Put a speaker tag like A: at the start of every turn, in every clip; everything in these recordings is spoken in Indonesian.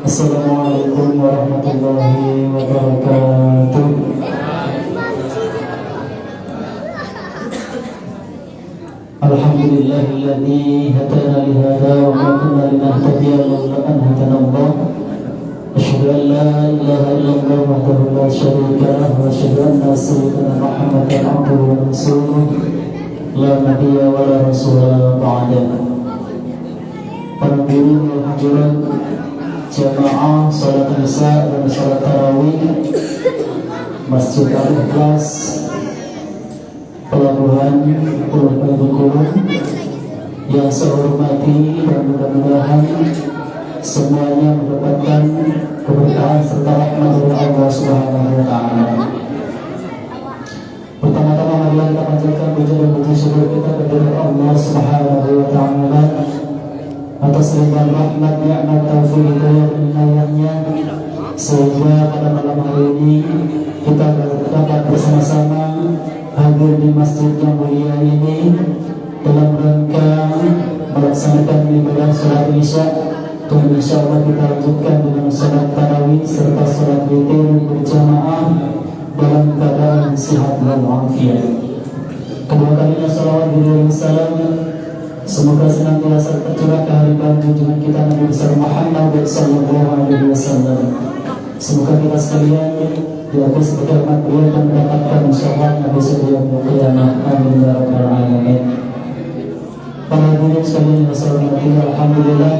A: Assalamualaikum warahmatullahi wabarakatuh. Alhamdulillahilladzi hadana li hadza wa ma kunna linahtadiya laula an hadana Allah. Asyhadu an la ilaha illallah wahdahu la syarika lahu wa asyhadu anna sayyidana Muhammadan abduhu wa rasuluh la nabiyya wa la rasula ba'da. Para guru wal hadirin jamaah salat isya dan salat tarawih Masjid Al-Ikhlas Pelabuhan Pulau Bengkulu yang saya hormati, dan mudah-mudahan semuanya mendapatkan keberkahan serta rahmat dari Allah Subhanahu wa taala. Pertama-tama marilah kita panjatkan puji dan puji syukur kita kepada Allah Subhanahu wa taala atas limpahan rahmat, nikmat, taufik, hidayah dan inayahnya, sehingga pada malam hari ini kita dapat bersama-sama hadir di masjid yang mulia ini dalam rangka melaksanakan ibadah salat isya. Dan insyaallah kita lanjutkan dengan salat tarawih serta salat witir berjamaah dalam keadaan sehat dan walafiat. Kedua kalinya salawat dan salam semoga senantiasa tercurah kehadiran junjungan kita Nabi besar Muhammad sallallahu alaihi wasallam. Semoga kita sekalian diakui sebagai umat beliau dan mendapatkan syafaat Nabi sebelum qiyamah. Amin ya rabbal alamin. Para hadirin sekalian yang saya hormati, alhamdulillah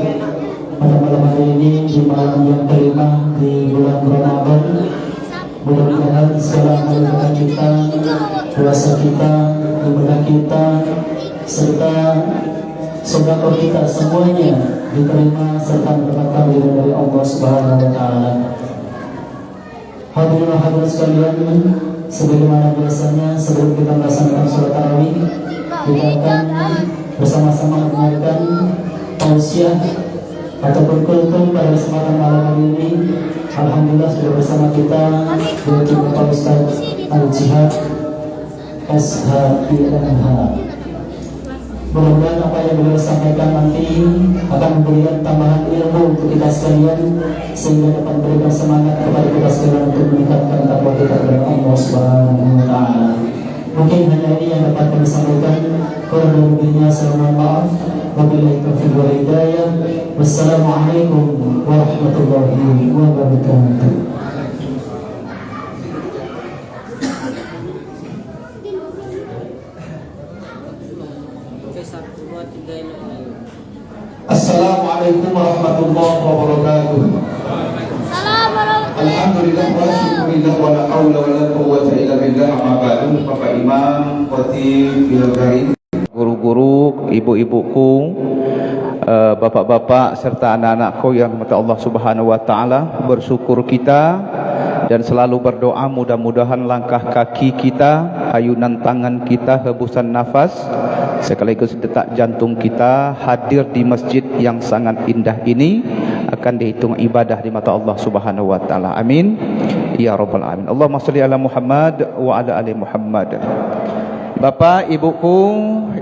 A: pada malam hari ini di malam yang kelima di bulan Ramadan, mudah-mudahan segala amal kita, puasa kita, ibadah kita, serta sedekah kita semuanya diterima serta mendapatkan ridho dari Allah Subhanahu wa taala. Hadirin hadirat sekalian, sebagaimana biasanya sebelum kita melaksanakan salat tarawih, kita akan bersama-sama mendengarkan tausiah ataupun kultum pada kesempatan malam hari ini. Alhamdulillah sudah bersama kita yaitu Bapak Ustaz Al-Jihad SHIMH. Mudah-mudahan apa yang beliau sampaikan nanti akan memberikan tambahan ilmu untuk kita sekalian, sehingga dapat memberikan semangat kepada kita sekalian untuk meningkatkan takwa kita kepada Allah Subhanahu wa taala. Mungkin hanya ini yang dapat kami sampaikan. Kurang lebihnya saya mohon maaf. Wabillahi taufiq wal hidayah. Wassalamualaikum warahmatullahi wabarakatuh. Assalamualaikum warahmatullahi wabarakatuh. Alhamdulillah wa syukurillah wa la hawla wa la quwwata illa billah. Amma ba'du. Bapak Imam, Khatib, Bilgarin, guru-guru, ibu-ibuku, bapak-bapak serta anak-anakku yang dirahmati Allah Subhanahu wa taala, bersyukur kita dan selalu berdoa mudah-mudahan langkah kaki kita, ayunan tangan kita, hembusan nafas sekaligus detak jantung kita hadir di masjid yang sangat indah ini akan dihitung ibadah di mata Allah Subhanahu wa taala. Amin ya rabbal alamin. Allahumma shalli ala Muhammad wa ala ali Muhammad. Bapak, ibuku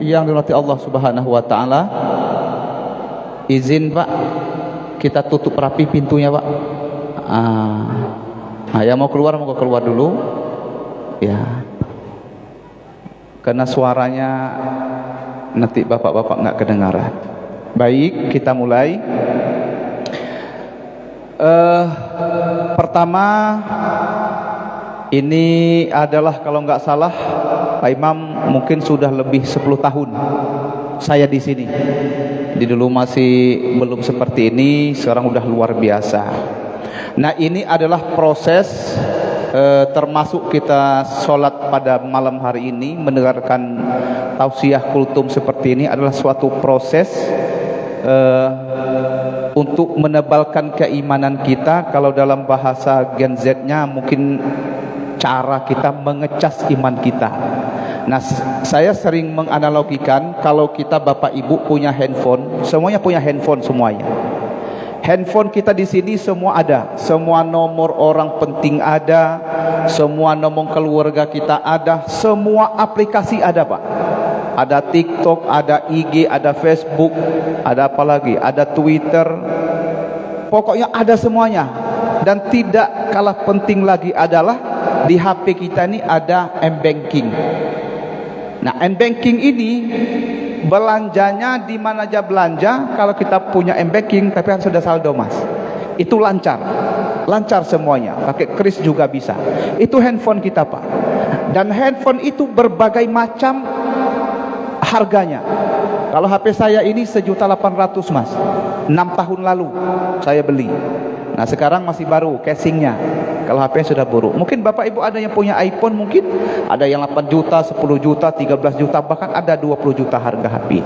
A: yang dirahmati Allah Subhanahu wa taala, izin Pak, kita tutup rapi pintunya Pak. Yang mau keluar dulu ya, karena suaranya nanti bapak-bapak nggak kedengaran. Baik, kita mulai. Pertama, ini adalah kalau nggak salah Pak Imam mungkin sudah lebih 10 tahun saya di sini. Di dulu masih belum seperti ini, sekarang udah luar biasa. Nah, ini adalah proses termasuk kita sholat pada malam hari ini, mendengarkan tausiah kultum seperti ini adalah suatu proses
B: untuk menebalkan keimanan kita. Kalau dalam bahasa Gen Z-nya mungkin cara kita mengecas iman kita. Nah, saya sering menganalogikan kalau kita Bapak Ibu punya handphone, semuanya punya handphone semuanya. Handphone kita di sini semua ada, semua nomor orang penting ada, semua nomor keluarga kita ada, semua aplikasi ada, Pak. Ada TikTok, ada IG, ada Facebook, ada apa lagi? Ada Twitter. Pokoknya ada semuanya. Dan tidak kalah penting lagi adalah di HP kita ini ada M-Banking. Nah, M-Banking ini belanjanya di mana aja belanja, kalau kita punya M-Banking tapi harus sudah saldo, Mas. Itu lancar. Lancar semuanya. Pakai kris juga bisa. Itu handphone kita, Pak. Dan handphone itu berbagai macam harganya. Kalau HP saya ini 1.800.000, Mas. 6 tahun lalu saya beli. Nah, sekarang masih baru casingnya. Kalau HP sudah buruk. Mungkin Bapak Ibu ada yang punya iPhone, mungkin ada yang 8 juta, 10 juta, 13 juta, bahkan ada 20 juta harga HP.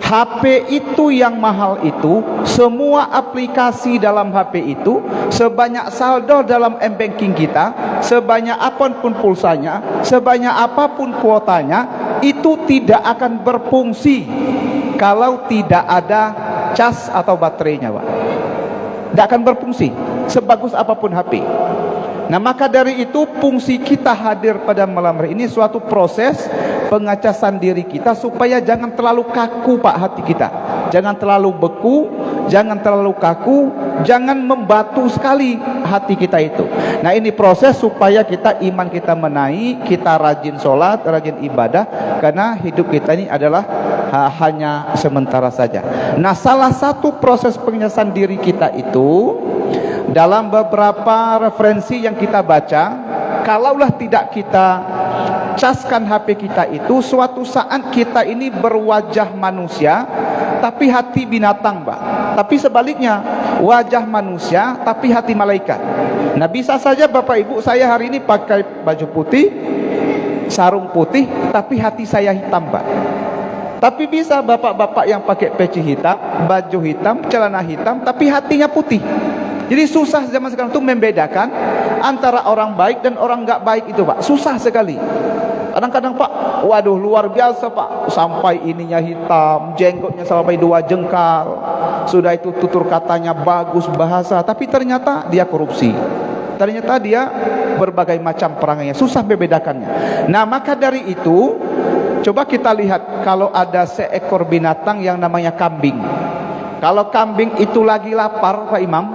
B: HP itu yang mahal itu, semua aplikasi dalam HP itu, sebanyak saldo dalam M-Banking kita, sebanyak apapun pulsanya, sebanyak apapun kuotanya, itu tidak akan berfungsi kalau tidak ada cas atau baterainya, Pak. Tidak akan berfungsi sebagus apapun HP. Nah, maka dari itu fungsi kita hadir pada malam hari ini suatu proses pengacasan diri kita supaya jangan terlalu kaku, Pak, hati kita. Jangan terlalu beku, jangan terlalu kaku, jangan membatu sekali hati kita itu. Nah, ini proses supaya kita iman kita menaik, kita rajin sholat, rajin ibadah, karena hidup kita ini adalah hanya sementara saja. Nah, salah satu proses pengacasan diri kita itu dalam beberapa referensi yang kita baca, kalaulah tidak kita caskan HP kita itu, suatu saat kita ini berwajah manusia tapi hati binatang, Pak. Tapi sebaliknya, wajah manusia tapi hati malaikat. Nah, bisa saja Bapak Ibu saya hari ini pakai baju putih, sarung putih, tapi hati saya hitam, Pak. Tapi bisa bapak-bapak yang pakai peci hitam, baju hitam, celana hitam, tapi hatinya putih. Jadi susah zaman sekarang itu membedakan antara orang baik dan orang nggak baik itu, Pak. Susah sekali. Kadang-kadang, Pak, waduh luar biasa, Pak. Sampai ininya hitam, jenggotnya sampai 2 jengkal. Sudah itu tutur katanya bagus bahasa, tapi ternyata dia korupsi. Ternyata dia berbagai macam perangainya. Susah membedakannya. Nah, maka dari itu coba kita lihat kalau ada seekor binatang yang namanya kambing. Kalau kambing itu lagi lapar, Pak Imam,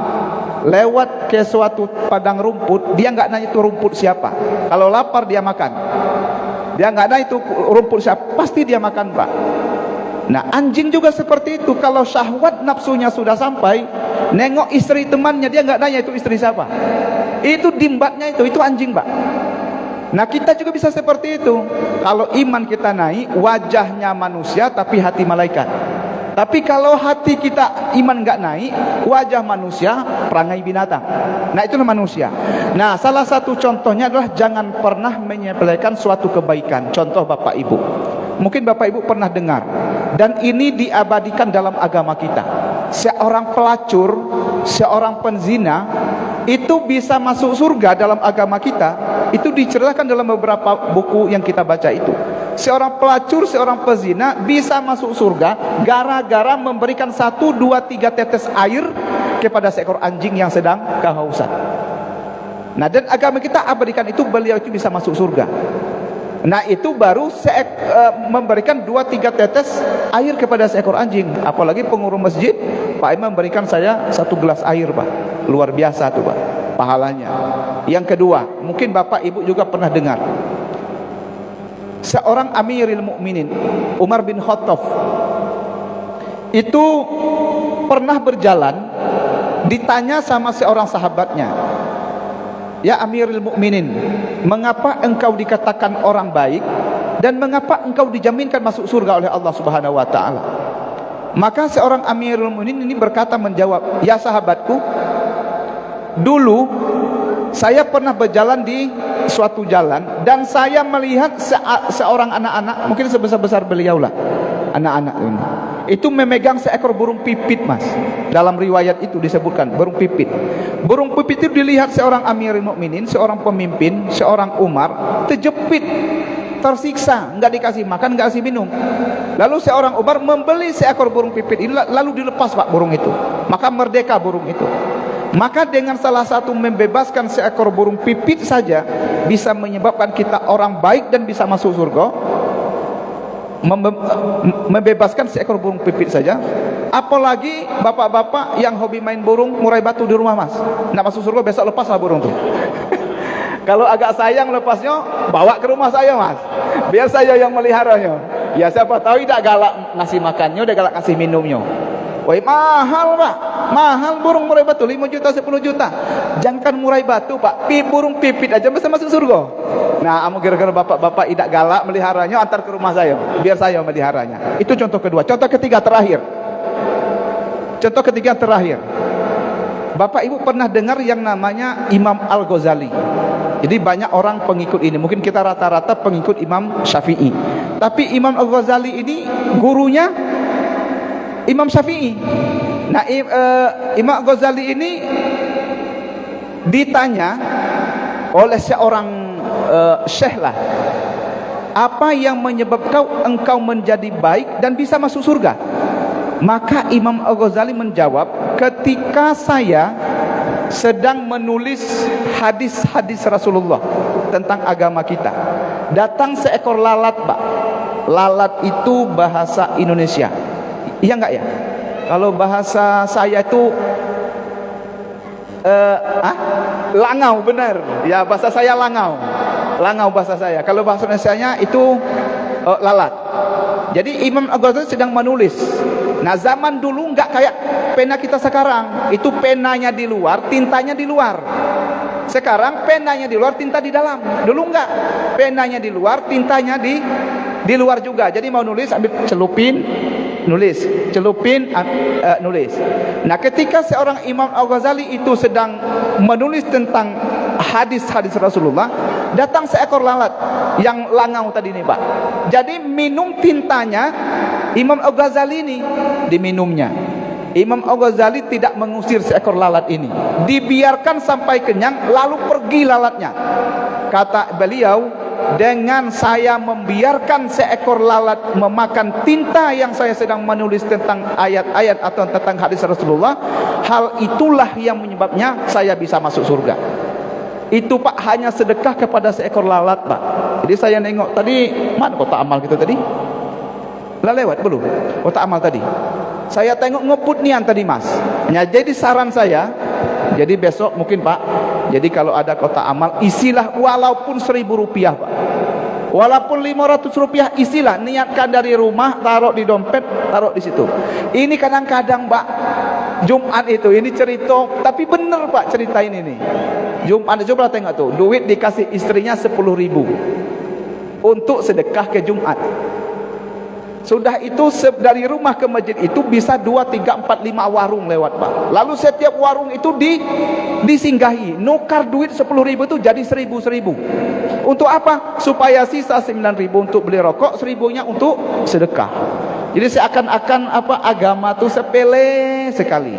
B: lewat ke suatu padang rumput, dia nggak nanya itu rumput siapa. Kalau lapar dia makan. Dia nggak nanya itu rumput siapa, pasti dia makan, Pak. Nah, anjing juga seperti itu. Kalau syahwat nafsunya sudah sampai, nengok istri temannya, dia nggak nanya itu istri siapa. Itu dimbatnya itu anjing, Pak. Nah, kita juga bisa seperti itu. Kalau iman kita naik, wajahnya manusia tapi hati malaikat. Tapi kalau hati kita iman nggak naik, wajah manusia, perangai binatang. Nah, itulah manusia. Nah, salah satu contohnya adalah jangan pernah menyepelekan suatu kebaikan. Contoh Bapak Ibu, mungkin Bapak Ibu pernah dengar, dan ini diabadikan dalam agama kita. Seorang pelacur, seorang penzina, itu bisa masuk surga dalam agama kita. Itu diceritakan dalam beberapa buku yang kita baca itu. Seorang pelacur, seorang pezina bisa masuk surga gara-gara memberikan 1, 2, 3 tetes air kepada seekor anjing yang sedang kehausan. Nah, dan agama kita abadikan itu, beliau itu bisa masuk surga. Nah, itu baru memberikan 2, 3 tetes air kepada seekor anjing. Apalagi pengurus masjid, Pak Imam memberikan saya 1 gelas air, Pak. Luar biasa tuh, Pak, pahalanya. Yang kedua, mungkin Bapak Ibu juga pernah dengar, seorang Amirul Mukminin Umar bin Khattab itu pernah berjalan, ditanya sama seorang sahabatnya, "Ya Amirul Mukminin, mengapa engkau dikatakan orang baik dan mengapa engkau dijaminkan masuk surga oleh Allah Subhanahu wa taala?" Maka seorang Amirul Mukminin ini berkata, menjawab, "Ya sahabatku, dulu saya pernah berjalan di suatu jalan dan saya melihat seorang anak-anak, mungkin sebesar-besar beliau lah, anak-anak ini. itu memegang seekor burung pipit, Mas. Dalam riwayat itu disebutkan burung pipit. Burung pipit itu dilihat seorang Amirul Mukminin, seorang pemimpin, seorang Umar, terjepit, tersiksa, enggak dikasih makan, enggak kasih minum. Lalu seorang Umar membeli seekor burung pipit ini, lalu dilepas, Pak, burung itu. Maka merdeka burung itu. Maka dengan salah satu membebaskan seekor burung pipit saja bisa menyebabkan kita orang baik dan bisa masuk surga. Membebaskan seekor burung pipit saja, apalagi bapak-bapak yang hobi main burung murai batu di rumah, Mas. Nak masuk surga besok lepaslah burung tuh. Kalau agak sayang lepasnya, bawa ke rumah saya, Mas, biar saya yang meliharanya. Ya siapa tahu tidak galak ngasih makannya, udah galak kasih minumnya. Woi, mahal, Pak, mahal burung murai batu, 5 juta 10 juta. Jangan murai batu, Pak, burung pipit aja bisa masuk surga. Nah, gara-gara bapak-bapak tidak galak meliharanya, antar ke rumah saya, biar saya meliharanya. Itu contoh kedua. Contoh ketiga terakhir. Bapak Ibu pernah dengar yang namanya Imam Al-Ghazali. Jadi banyak orang pengikut ini. Mungkin kita rata-rata pengikut Imam Syafi'i. Tapi Imam Al-Ghazali ini gurunya Imam Syafi'i. Nah, Imam Al-Ghazali ini ditanya oleh seorang syekh lah, apa yang menyebabkan engkau menjadi baik dan bisa masuk surga? Maka Imam Al-Ghazali menjawab, ketika saya sedang menulis hadis-hadis Rasulullah tentang agama kita, datang seekor lalat, Pak. Lalat itu bahasa Indonesia, iya enggak ya? Kalau bahasa saya itu langau, benar ya, bahasa saya langau bahasa saya. Kalau bahasa Indonesianya itu lalat. Jadi Imam Al-Ghazali sedang menulis. Nah, zaman dulu enggak kayak pena kita sekarang, itu penanya di luar, tintanya di luar. Sekarang penanya di luar, tinta di dalam. Dulu enggak, penanya di luar, tintanya di luar juga. Jadi mau nulis, ambil celupin, nulis, celupin, nulis. Nah, ketika seorang Imam Al-Ghazali itu sedang menulis tentang hadis-hadis Rasulullah, datang seekor lalat yang langau tadi ini, Pak. Jadi minum tintanya Imam Al-Ghazali ini, diminumnya. Imam Al-Ghazali tidak mengusir seekor lalat ini, dibiarkan sampai kenyang, lalu pergi lalatnya. Kata beliau, dengan saya membiarkan seekor lalat memakan tinta yang saya sedang menulis tentang ayat-ayat atau tentang hadis Rasulullah, hal itulah yang menyebabnya saya bisa masuk surga. Itu, Pak, hanya sedekah kepada seekor lalat, Pak. Jadi saya nengok tadi, mana kotak amal kita tadi? Lah lewat belum kotak amal tadi? Saya tengok ngebut nian tadi, Mas. Nah, jadi saran saya, jadi besok mungkin, Pak, jadi kalau ada kotak amal, isilah walaupun Rp1.000, Pak. Walaupun Rp500, isilah, niatkan dari rumah, taruh di dompet, taruh di situ. Ini kadang-kadang, Pak, Jumat itu, ini cerita, tapi bener, Pak, cerita ini nih. Jumat, coba tengok tuh, duit dikasih istrinya 10.000 untuk sedekah ke Jumat. Sudah itu dari rumah ke masjid itu bisa 2, 3, 4, 5 warung lewat, Pak. Lalu setiap warung itu disinggahi, nukar duit 10.000 itu jadi 1.000. Untuk apa? Supaya sisa 9.000 untuk beli rokok, 1.000-nya untuk sedekah. Jadi seakan-akan agama itu sepele sekali.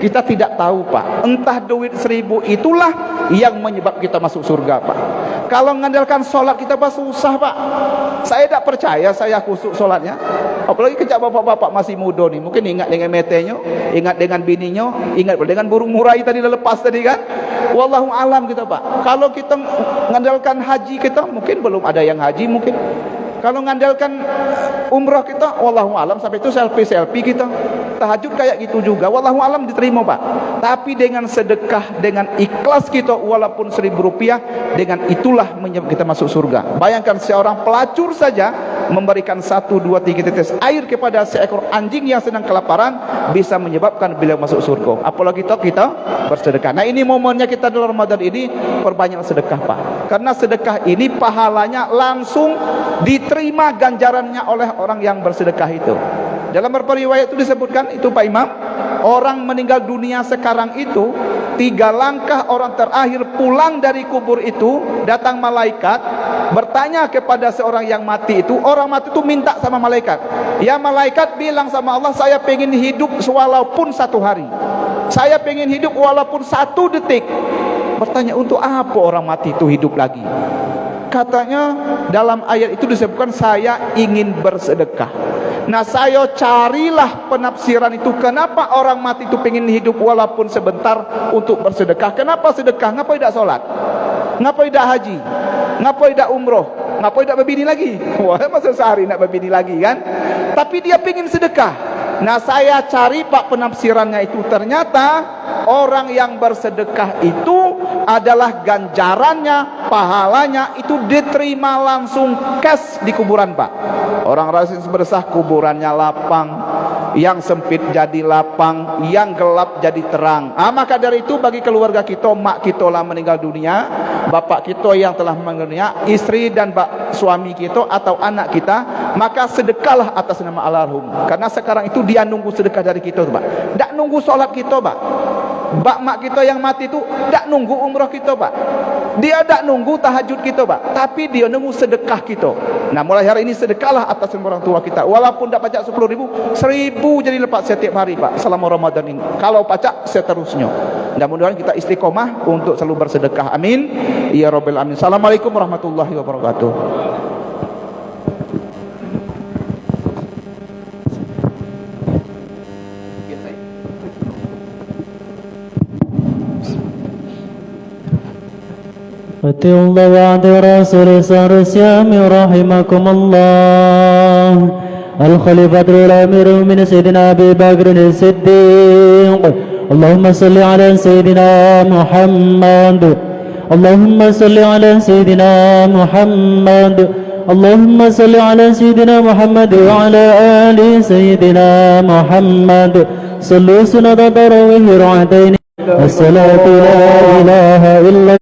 B: Kita tidak tahu, Pak, entah duit 1.000 itulah yang menyebab kita masuk surga, Pak. Kalau mengandalkan sholat kita, Pak, susah, Pak. Saya tidak percaya saya khusyuk sholatnya. Apalagi kejap bapak-bapak masih muda nih, mungkin ingat dengan metenya, ingat dengan bininya, ingat dengan burung murai tadi lepas tadi kan. Wallahu alam kita, Pak. Kalau kita mengandalkan haji kita, mungkin belum ada yang haji mungkin. Kalau mengandalkan umrah kita, wallahu alam, sampai itu selfie kita. Tahajud kayak gitu juga, wallahu alam diterima, Pak. Tapi dengan sedekah, dengan ikhlas kita, walaupun Rp1.000, dengan itulah menyebabkan kita masuk surga. Bayangkan seorang pelacur saja memberikan 1, 2, 3 tetes air kepada seekor anjing yang sedang kelaparan, bisa menyebabkan beliau masuk surga. Apalagi kita bersedekah. Nah, ini momennya kita dalam Ramadan ini, perbanyak sedekah, Pak. Karena sedekah ini pahalanya langsung diterima ganjarannya oleh orang yang bersedekah itu. Dalam beberapa riwayat itu disebutkan itu, Pak Imam, orang meninggal dunia sekarang itu 3 langkah orang terakhir pulang dari kubur itu, datang malaikat bertanya kepada seorang yang mati itu. Orang mati itu minta sama malaikat, ya malaikat bilang sama Allah, saya pengen hidup walaupun 1 hari, saya pengen hidup walaupun 1 detik. Bertanya, untuk apa orang mati itu hidup lagi? Katanya dalam ayat itu disebutkan, saya ingin bersedekah. Nah, saya carilah penafsiran itu, kenapa orang mati itu pengen hidup walaupun sebentar untuk bersedekah. Kenapa sedekah? Ngapa tidak sholat? Ngapa tidak haji? Ngapa tidak umroh? Ngapa tidak berbini lagi? Wah, masa sehari nak berbini lagi kan? Tapi dia pengen sedekah. Nah, saya cari Pak penafsirannya itu, ternyata orang yang bersedekah itu adalah ganjarannya, pahalanya itu diterima langsung cash di kuburan Pak. Orang rasis bersah, kuburannya lapang, yang sempit jadi lapang, yang gelap jadi terang. Maka dari itu bagi keluarga kita, mak kita lah meninggal dunia, bapak kita yang telah meninggal dunia, istri dan suami kita atau anak kita, maka sedekahlah atas nama almarhum. Karena sekarang itu dia nunggu sedekah dari kita, Pak. Tak nunggu sholat kita, Pak. Mak kita yang mati itu tak nunggu umrah kita, Pak. Dia tak nunggu tahajud kita, Pak. Tapi dia nunggu sedekah kita. Nah, mulai hari ini sedekahlah atas nama orang tua kita. Walaupun tak pajak 10.000, 1.000 jadi lepas setiap hari, Pak, selama Ramadan ini. Kalau pajak seterusnya. Mudah-mudahan kita istiqomah untuk selalu bersedekah. Amin ya rabbal alamin. Assalamualaikum warahmatullahi wabarakatuh.
A: أطيعوا الله وأطيعوا الرسول صار الصيام رحمكم الله. الخليفة الأمير من سيدنا أبي بكر الصديق. اللهم صل على سيدنا محمد. اللهم صل على سيدنا محمد. اللهم صل على سيدنا محمد وعلى آل سيدنا محمد. صلوا سنة تراويح ركعتين. الصلاة لا إله إلا الله.